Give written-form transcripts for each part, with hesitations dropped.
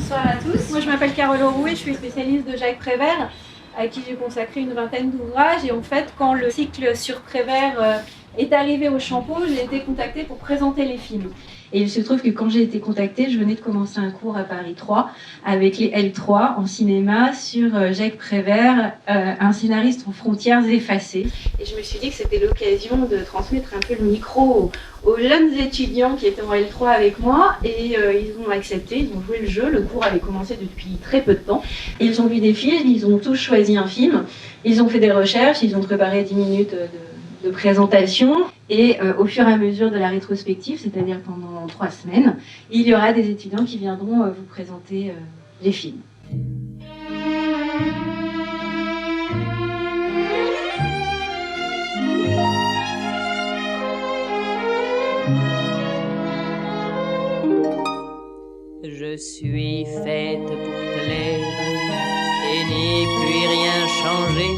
bonsoir à tous. Moi je m'appelle Carole Auroux et je suis spécialiste de Jacques Prévert, à qui j'ai consacré une vingtaine d'ouvrages. Et en fait, quand le cycle sur Prévert est arrivé au Champeau, j'ai été contactée pour présenter les films. Et il se trouve que quand j'ai été contactée, je venais de commencer un cours à Paris 3 avec les L3 en cinéma sur Jacques Prévert, un scénariste aux frontières effacées. Et je me suis dit que c'était l'occasion de transmettre un peu le micro aux jeunes étudiants qui étaient en L3 avec moi, et ils ont accepté, ils ont joué le jeu. Le cours avait commencé depuis très peu de temps. Ils ont vu des films, ils ont tous choisi un film, ils ont fait des recherches, ils ont préparé 10 minutes de présentation, et au fur et à mesure de la rétrospective, c'est-à-dire pendant 3 semaines, il y aura des étudiants qui viendront vous présenter les films. Je suis faite pour plaire et n'y puis rien changer.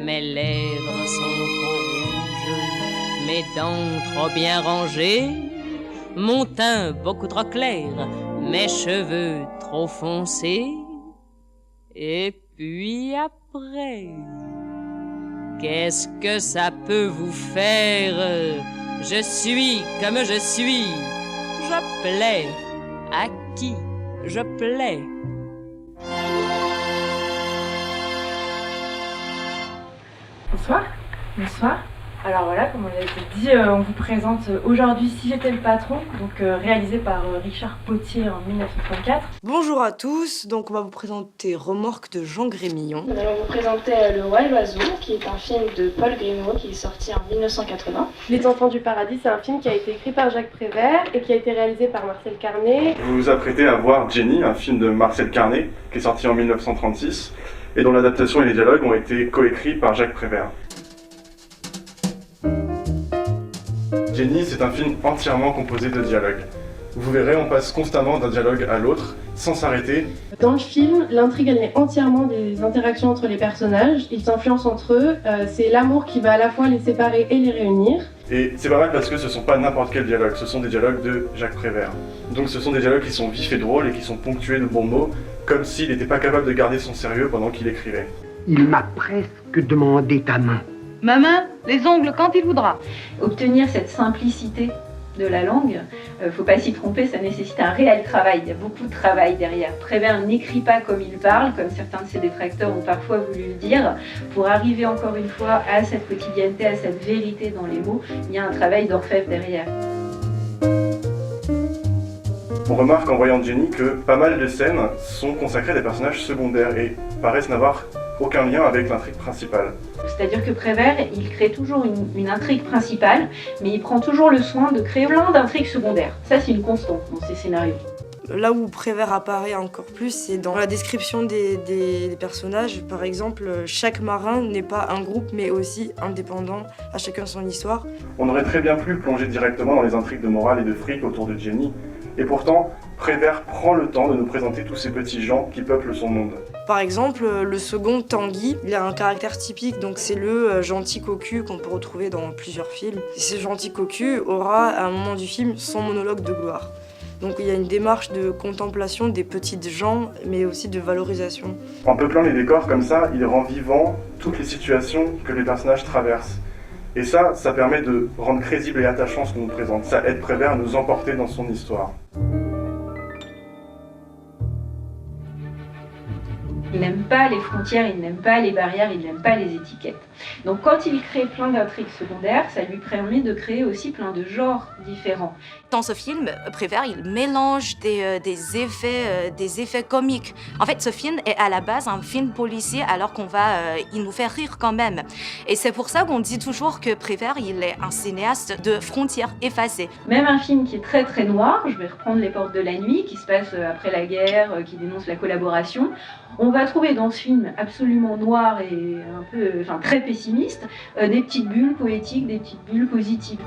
Mes lèvres sont trop rouges, mes dents trop bien rangées, mon teint beaucoup trop clair, mes cheveux trop foncés. Et puis après, qu'est-ce que ça peut vous faire? Je suis comme je suis, je plais. À qui je plais? Bonsoir. Bonsoir. Alors voilà, comme on a été dit, on vous présente aujourd'hui Si j'étais le patron, donc réalisé par Richard Potier en 1934. Bonjour à tous, donc on va vous présenter Remorque de Jean Grémillon. Nous allons vous présenter Le Roi et l'Oiseau, qui est un film de Paul Grimaud qui est sorti en 1980. Les Enfants du Paradis, c'est un film qui a été écrit par Jacques Prévert et qui a été réalisé par Marcel Carné. Vous vous apprêtez à voir Jenny, un film de Marcel Carné, qui est sorti en 1936, et dont l'adaptation et les dialogues ont été coécrits par Jacques Prévert. Jenny, c'est un film entièrement composé de dialogues. Vous verrez, on passe constamment d'un dialogue à l'autre, sans s'arrêter. Dans le film, l'intrigue elle est entièrement des interactions entre les personnages. Ils s'influencent entre eux. C'est l'amour qui va à la fois les séparer et les réunir. Et c'est pas mal parce que ce sont pas n'importe quel dialogue, ce sont des dialogues de Jacques Prévert. Donc ce sont des dialogues qui sont vifs et drôles et qui sont ponctués de bons mots, comme s'il n'était pas capable de garder son sérieux pendant qu'il écrivait. Il m'a presque demandé ta main. Ma main, les ongles quand il voudra. Obtenir cette simplicité de la langue, faut pas s'y tromper, ça nécessite un réel travail. Il y a beaucoup de travail derrière. Prévert n'écrit pas comme il parle, comme certains de ses détracteurs ont parfois voulu le dire. Pour arriver encore une fois à cette quotidienneté, à cette vérité dans les mots, il y a un travail d'orfèvre derrière. On remarque en voyant Jenny que pas mal de scènes sont consacrées à des personnages secondaires et paraissent n'avoir aucun lien avec l'intrigue principale. C'est-à-dire que Prévert, il crée toujours une intrigue principale, mais il prend toujours le soin de créer plein d'intrigues secondaires. Ça, c'est une constante dans ses scénarios. Là où Prévert apparaît encore plus, c'est dans la description des personnages. Par exemple, chaque marin n'est pas un groupe, mais aussi indépendant, à chacun son histoire. On aurait très bien pu plonger directement dans les intrigues de morale et de fric autour de Jenny, et pourtant, Prévert prend le temps de nous présenter tous ces petits gens qui peuplent son monde. Par exemple, le second, Tanguy, il a un caractère typique, donc c'est le gentil cocu qu'on peut retrouver dans plusieurs films. Et ce gentil cocu aura, à un moment du film, son monologue de gloire. Donc il y a une démarche de contemplation des petites gens, mais aussi de valorisation. En peuplant les décors comme ça, il rend vivant toutes les situations que les personnages traversent. Et ça permet de rendre crédible et attachant ce qu'on nous présente. Ça aide Prévert à nous emporter dans son histoire. Il n'aime pas les frontières, il n'aime pas les barrières, il n'aime pas les étiquettes. Donc quand il crée plein d'intrigues secondaires, ça lui permet de créer aussi plein de genres différents. Dans ce film, Prévert, il mélange des effets comiques. En fait, ce film est à la base un film policier, alors il nous fait rire quand même. Et c'est pour ça qu'on dit toujours que Prévert, il est un cinéaste de frontières effacées. Même un film qui est très très noir, je vais reprendre Les Portes de la Nuit, qui se passe après la guerre, qui dénonce la collaboration. On va trouver dans ce film absolument noir et un peu, très pessimiste, des petites bulles poétiques, des petites bulles positives.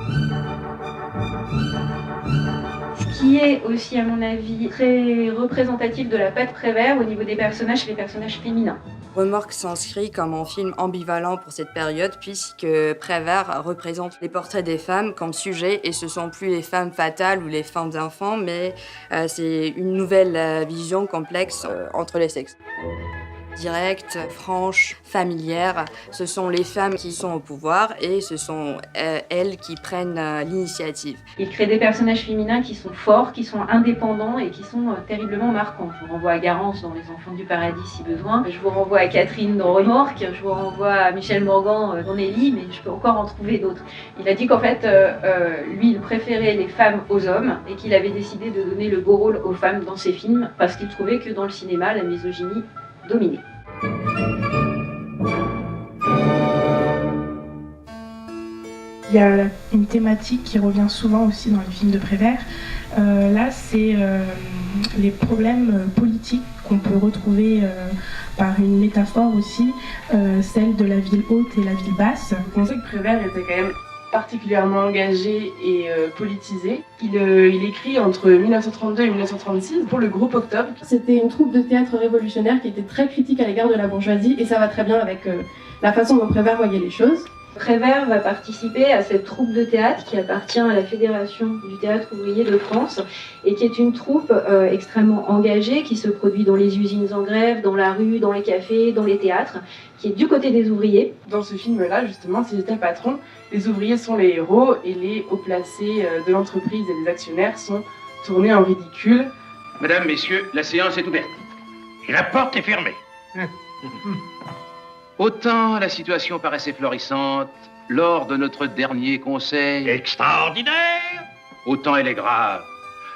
Ce qui est aussi, à mon avis, très représentatif de la patte Prévert au niveau des personnages, c'est les personnages féminins. Remorque s'inscrit comme un film ambivalent pour cette période puisque Prévert représente les portraits des femmes comme sujet et ce sont plus les femmes fatales ou les femmes d'enfants, mais c'est une nouvelle vision complexe entre les sexes. Directe, franche, familière, ce sont les femmes qui sont au pouvoir et ce sont elles qui prennent l'initiative. Il crée des personnages féminins qui sont forts, qui sont indépendants et qui sont terriblement marquants. Je vous renvoie à Garance dans Les Enfants du Paradis si besoin, je vous renvoie à Catherine dans Remorque, je vous renvoie à Michel Morgan dans Nelly, mais je peux encore en trouver d'autres. Il a dit qu'en fait, lui, il préférait les femmes aux hommes et qu'il avait décidé de donner le beau rôle aux femmes dans ses films parce qu'il trouvait que dans le cinéma, la misogynie dominée. Il y a une thématique qui revient souvent aussi dans les films de Prévert. Là, c'est les problèmes politiques qu'on peut retrouver par une métaphore aussi, celle de la ville haute et la ville basse. On sait que Prévert était quand même particulièrement engagé et politisé. Il écrit entre 1932 et 1936 pour le Groupe Octobre. C'était une troupe de théâtre révolutionnaire qui était très critique à l'égard de la bourgeoisie et ça va très bien avec la façon dont Prévert voyait les choses. Prévert va participer à cette troupe de théâtre qui appartient à la Fédération du théâtre ouvrier de France et qui est une troupe extrêmement engagée qui se produit dans les usines en grève, dans la rue, dans les cafés, dans les théâtres, qui est du côté des ouvriers. Dans ce film-là, justement, Si j'étais le patron, les ouvriers sont les héros et les hauts placés de l'entreprise et les actionnaires sont tournés en ridicule. Mesdames, messieurs, la séance est ouverte. Et la porte est fermée. Autant la situation paraissait florissante lors de notre dernier conseil extraordinaire, autant elle est grave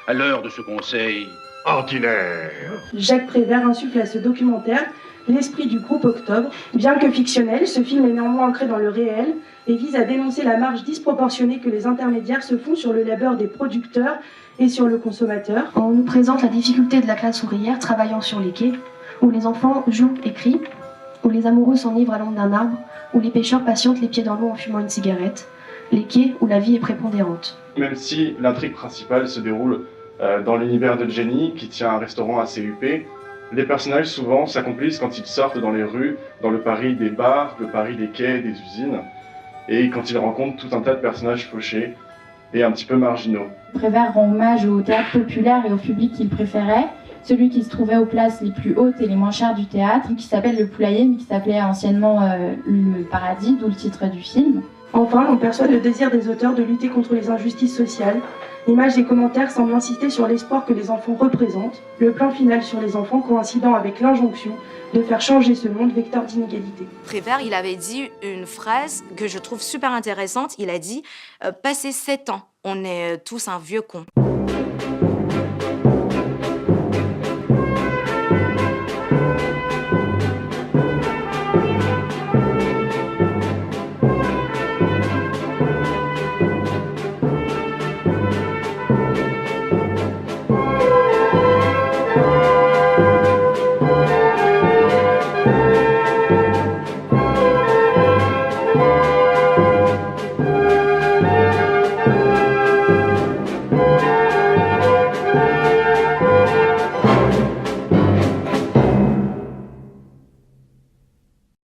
à l'heure de ce conseil ordinaire. Jacques Prévert insuffle à ce documentaire l'esprit du Groupe Octobre. Bien que fictionnel, ce film est néanmoins ancré dans le réel et vise à dénoncer la marge disproportionnée que les intermédiaires se font sur le labeur des producteurs et sur le consommateur. On nous présente la difficulté de la classe ouvrière travaillant sur les quais, où les enfants jouent et crient, où les amoureux s'enivrent à l'ombre d'un arbre, où les pêcheurs patientent les pieds dans l'eau en fumant une cigarette, les quais où la vie est prépondérante. Même si l'intrigue principale se déroule dans l'univers de Jenny, qui tient un restaurant assez huppé, les personnages souvent s'accomplissent quand ils sortent dans les rues, dans le Paris des bars, le Paris des quais, des usines, et quand ils rencontrent tout un tas de personnages fauchés et un petit peu marginaux. Prévert rend hommage au théâtre populaire et au public qu'il préférait, celui qui se trouvait aux places les plus hautes et les moins chères du théâtre, qui s'appelle le Poulailler, mais qui s'appelait anciennement le Paradis, d'où le titre du film. Enfin, on perçoit le désir des auteurs de lutter contre les injustices sociales. L'image des commentaires semble insister sur l'espoir que les enfants représentent, le plan final sur les enfants coïncidant avec l'injonction de faire changer ce monde vecteur d'inégalité. Prévert, il avait dit une phrase que je trouve super intéressante. Il a dit « Passé 7 ans, on est tous un vieux con ».